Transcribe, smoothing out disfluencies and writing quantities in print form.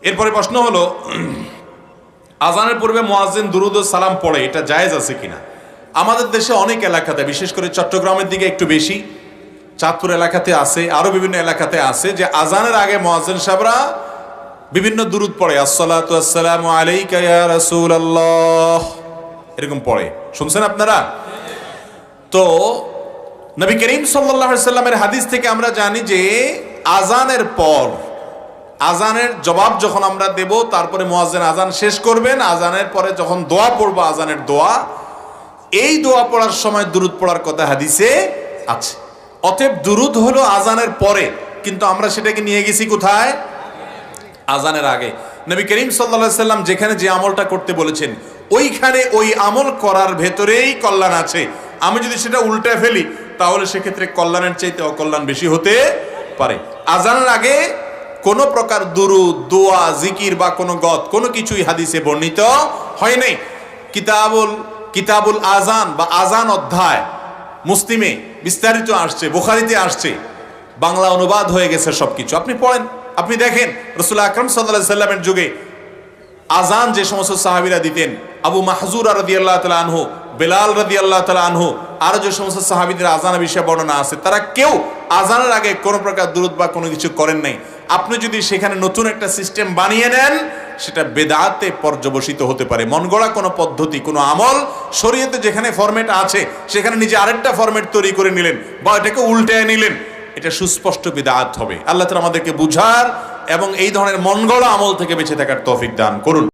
এরপরে প্রশ্ন হলো, আজানের পূর্বে মুয়াজ্জিন দুরুদ ও সালাম পড়ে, এটা জায়েজ আছে কিনা? আমাদের দেশে অনেক এলাকাতে, বিশেষ করে চট্টগ্রামের দিকে একটু বেশি, চাঁদপুর এলাকাতে আছে, আরো বিভিন্ন এলাকাতে আছে যে আজানের আগে মুয়াজ্জিন সাহেবরা বিভিন্ন দুরুদ পড়ে, আসসালাতু আসসালামু আলাইকা ইয়া রাসূলুল্লাহ, এরকম পড়ে। শুনছেন আপনারা? তো নবী করিম সাল্লাল্লাহু আলাইহি সাল্লামের হাদিস থেকে আমরা জানি যে আজানের পর, আজানের জবাব যখন আমরা দেব, তারপরে মুয়াজ্জিন আজান শেষ করবেন, আজানের পরে যখন দোয়া পড়বো, আজানের দোয়া, এই দোয়া পড়ার সময় দুরুদ পড়ার কথা হাদিসে আছে। অতএব দুরুদ হলো আজানের পরে, কিন্তু আমরা সেটাকে নিয়ে গেছি কোথায়? আজানের আগে। নবী করিম সাল্লাল্লাহু আলাইহি সাল্লাম যেখানে যে আমলটা করতে বলেছেন, ওইখানে ওই আমল করার ভেতরেই কল্যাণ আছে। আমি যদি সেটা উল্টে ফেলি, তাহলে সেক্ষেত্রে কল্যাণের চাইতে অকল্যাণ বেশি হতে পারে। আজানের আগে কোনো প্রকার দুরুদ, দোয়া, জিকির বা কোনো গত কোনো কিছুই হাদিসে বর্ণিত হয় নাই। কিতাবুল আজান বা আজান অধ্যায় মুসলিমে বিস্তারিত আসছে, বুখারীতে আসছে, বাংলা অনুবাদ হয়ে গেছে সবকিছু। আপনি পড়েন, আপনি দেখেন রাসূল আকরাম সাল্লাল্লাহু আলাইহি সাল্লামের যুগে আজান যে সমস্ত সাহাবীরা দিতেন, আবু মাহজুরা রাদিয়াল্লাহু তাআলা আনহু, বেলাল রাদিয়াল্লাহু তাআলা আনহু, আরো যে সমস্ত সাহাবীদের আজানের বিষয়ে বর্ণনা আছে, তারা কেউ আজানের আগে কোনো প্রকার দুরুদ বা কোনো কিছু করেন নাই। আপনি যদি সেখানে নতুন একটা সিস্টেম বানিয়ে নেন, সেটা বেদাতে পর্যবসিত হতে পারে। মন গড়া কোনো পদ্ধতি, কোনো আমল শরীয়তে যেখানে ফরম্যাট আছে, সেখানে নিজে আরেকটা ফরম্যাট তৈরি করে নিলেন বা এটাকে উল্টায় নিলেন, এটা সুস্পষ্ট বিদআত হবে। আল্লাহ তাআলা আমাদেরকে বুঝার এবং এই ধরনের মন গড়া আমল থেকে বেঁচে থাকার তৌফিক দান করুন।